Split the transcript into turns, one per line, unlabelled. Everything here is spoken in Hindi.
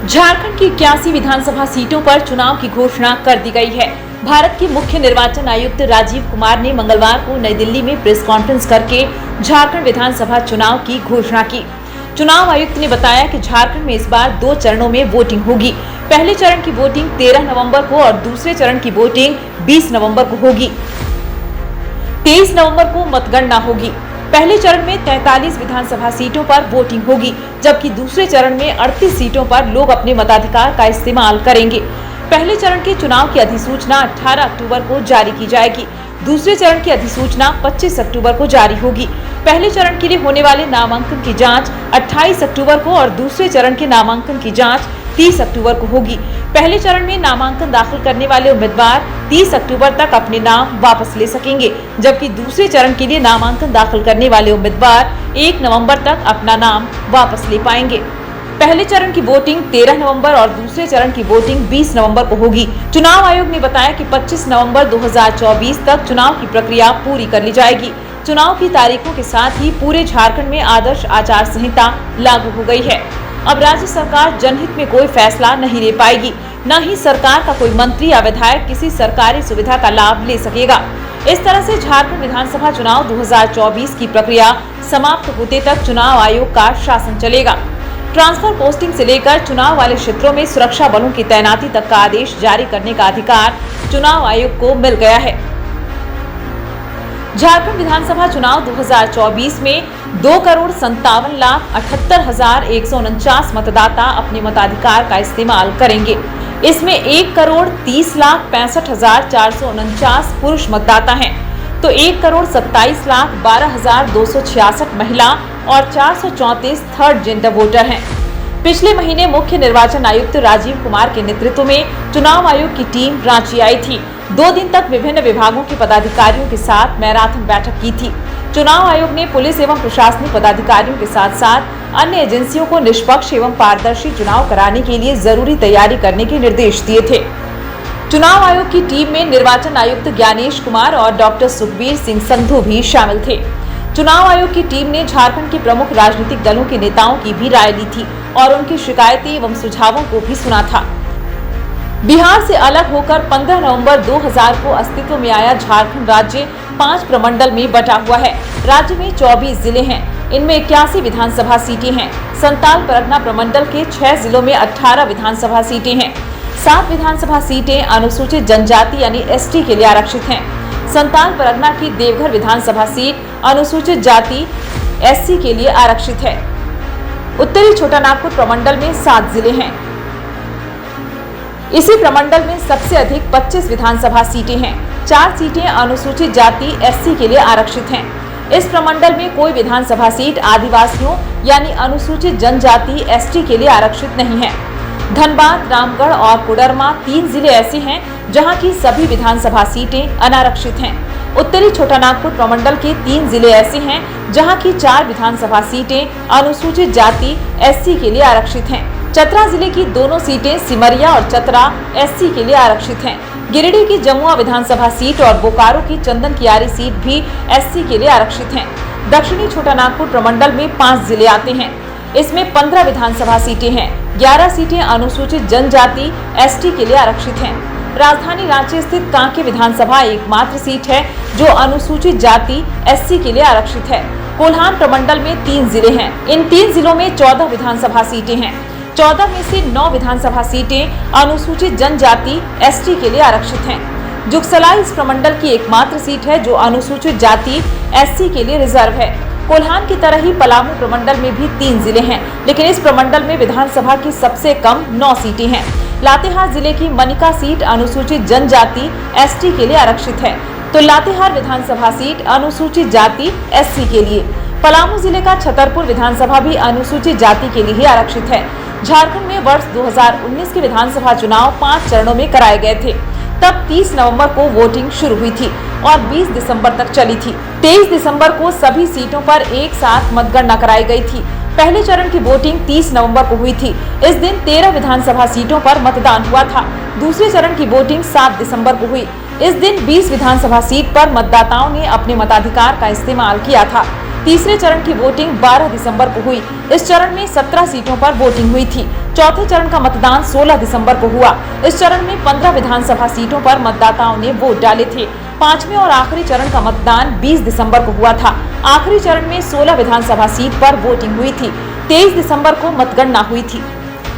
झारखंड की 81 विधानसभा सीटों पर चुनाव की घोषणा कर दी गई है। भारत के मुख्य निर्वाचन आयुक्त राजीव कुमार ने मंगलवार को नई दिल्ली में प्रेस कॉन्फ्रेंस करके झारखंड विधानसभा चुनाव की घोषणा की। चुनाव आयुक्त ने बताया कि झारखंड में इस बार 2 चरणों में वोटिंग होगी। पहले चरण की वोटिंग 13 नवंबर को और दूसरे चरण की वोटिंग 20 नवंबर को होगी। 23 नवंबर को मतगणना होगी। पहले चरण में 43 विधानसभा सीटों पर वोटिंग होगी, जबकि दूसरे चरण में 38 सीटों पर लोग अपने मताधिकार का इस्तेमाल करेंगे। पहले चरण के चुनाव की अधिसूचना 18 अक्टूबर को जारी की जाएगी। दूसरे चरण की अधिसूचना 25 अक्टूबर को जारी होगी। पहले चरण के लिए होने वाले नामांकन की जांच 28 अक्टूबर को और दूसरे चरण के नामांकन की जांच 30 अक्टूबर को होगी। पहले चरण में नामांकन दाखिल करने वाले उम्मीदवार 30 अक्टूबर तक अपने नाम वापस ले सकेंगे, जबकि दूसरे चरण के लिए नामांकन दाखिल करने वाले उम्मीदवार 1 नवंबर तक अपना नाम वापस ले पाएंगे। पहले चरण की वोटिंग 13 नवंबर और दूसरे चरण की वोटिंग 20 नवंबर को होगी। चुनाव आयोग ने बताया कि 25 नवंबर 2024 तक चुनाव की प्रक्रिया पूरी कर ली जाएगी। चुनाव की तारीखों के साथ ही पूरे झारखंड में आदर्श आचार संहिता लागू हो गई है। अब राज्य सरकार जनहित में कोई फैसला नहीं ले पाएगी, न ही सरकार का कोई मंत्री या विधायक किसी सरकारी सुविधा का लाभ ले सकेगा। इस तरह से झारखंड विधानसभा चुनाव 2024 की प्रक्रिया समाप्त होते तक चुनाव आयोग का शासन चलेगा। ट्रांसफर पोस्टिंग से लेकर चुनाव वाले क्षेत्रों में सुरक्षा बलों की तैनाती तक का आदेश जारी करने का अधिकार चुनाव आयोग को मिल गया है। झारखंड विधानसभा चुनाव 2024 में 2,57,78,149 मतदाता अपने मताधिकार का इस्तेमाल करेंगे। इसमें 1,30,65,449 पुरुष मतदाता हैं, तो 1,27,12,266 महिला और 434 थर्ड जेंडर वोटर हैं। पिछले महीने मुख्य निर्वाचन आयुक्त राजीव कुमार के नेतृत्व में चुनाव आयोग की टीम रांची आई थी। 2 दिन तक विभिन्न विभागों के पदाधिकारियों के साथ मैराथन बैठक की थी। चुनाव आयोग ने पुलिस एवं प्रशासनिक पदाधिकारियों के साथ साथ अन्य एजेंसियों को निष्पक्ष एवं पारदर्शी चुनाव कराने के लिए जरूरी तैयारी करने के निर्देश दिए थे। चुनाव आयोग की टीम में निर्वाचन आयुक्त ज्ञानेश कुमार और डॉक्टर सुखबीर सिंह संधू भी शामिल थे। चुनाव आयोग की टीम ने झारखंड के प्रमुख राजनीतिक दलों के नेताओं की भी राय ली थी और उनकी शिकायतें एवं सुझावों को भी सुना था। बिहार से अलग होकर 15 नवंबर 2000 को अस्तित्व में आया झारखंड राज्य 5 प्रमंडल में बटा हुआ है। राज्य में 24 जिले हैं। इनमें 81 विधानसभा सीटें हैं। संताल परगना प्रमंडल के 6 जिलों में 18 विधानसभा सीटें हैं। 7 विधानसभा सीटें अनुसूचित जनजाति यानी ST के लिए आरक्षित हैं। संताल परगना की देवघर विधानसभा सीट अनुसूचित जाति SC के लिए आरक्षित है। उत्तरी छोटा नागपुर प्रमंडल में 7 जिले हैं। इसी प्रमंडल में सबसे अधिक 25 विधानसभा सीटें हैं। 4 सीटें अनुसूचित जाति SC के लिए आरक्षित हैं। इस प्रमंडल में कोई विधानसभा सीट आदिवासियों यानी अनुसूचित जनजाति ST के लिए आरक्षित नहीं है। धनबाद, रामगढ़ और कोडरमा 3 जिले ऐसे हैं जहां की सभी विधानसभा सीटें अनारक्षित हैं। उत्तरी छोटा नागपुर प्रमंडल के 3 जिले ऐसे हैं जहां की 4 विधानसभा सीटें अनुसूचित जाति SC के लिए आरक्षित हैं। चतरा जिले की दोनों सीटें सिमरिया और चतरा SC के लिए आरक्षित हैं। गिरिडीह की जमुआ विधानसभा सीट और बोकारो की चंदन कियारी सीट भी SC के लिए आरक्षित हैं। दक्षिणी छोटा नागपुर प्रमंडल में 5 जिले आते हैं। इसमें 15 विधानसभा सीटें हैं। 11 सीटें अनुसूचित जनजाति ST के लिए आरक्षित हैं। राजधानी रांची स्थित कांके विधानसभा एकमात्र सीट है जो अनुसूचित जाति SC के लिए आरक्षित है। कोल्हान प्रमंडल में 3 जिले हैं। इन 3 जिलों में 14 विधानसभा सीटें हैं। 14 में से 9 विधानसभा सीटें अनुसूचित जनजाति ST के लिए आरक्षित हैं। जुगसलाई इस प्रमंडल की एकमात्र सीट है जो अनुसूचित जाति SC के लिए रिजर्व है। कोल्हान की तरह ही पलामू प्रमंडल में भी 3 जिले हैं, लेकिन इस प्रमंडल में विधानसभा की सबसे कम 9 सीटें हैं। लातेहार जिले की मनिका सीट अनुसूचित जनजाति ST के लिए आरक्षित है, तो लातेहार विधानसभा सीट अनुसूचित जाति SC के लिए। पलामू जिले का छतरपुर विधानसभा भी अनुसूचित जाति के लिए ही आरक्षित है। झारखंड में वर्ष 2019 के विधानसभा चुनाव 5 चरणों में कराए गए थे। तब 30 नवंबर को वोटिंग शुरू हुई थी और 20 दिसंबर तक चली थी। 23 दिसंबर को सभी सीटों पर एक साथ मतगणना कराई गई थी। पहले चरण की वोटिंग 30 नवंबर को हुई थी। इस दिन 13 विधानसभा सीटों पर मतदान हुआ था। दूसरे चरण की वोटिंग 7 दिसंबर को हुई। इस दिन 20 विधानसभा सीट पर मतदाताओं ने अपने मताधिकार का इस्तेमाल किया था। तीसरे चरण की वोटिंग 12 दिसंबर को हुई। इस चरण में 17 सीटों पर वोटिंग हुई थी। चौथे चरण का मतदान 16 दिसंबर को हुआ। इस चरण में 15 विधानसभा सीटों पर मतदाताओं ने वोट डाले थे। पांचवें और आखिरी चरण का मतदान 20 दिसंबर को हुआ था। आखिरी चरण में 16 विधानसभा सीट पर वोटिंग हुई थी। 23 दिसंबर को मतगणना हुई थी।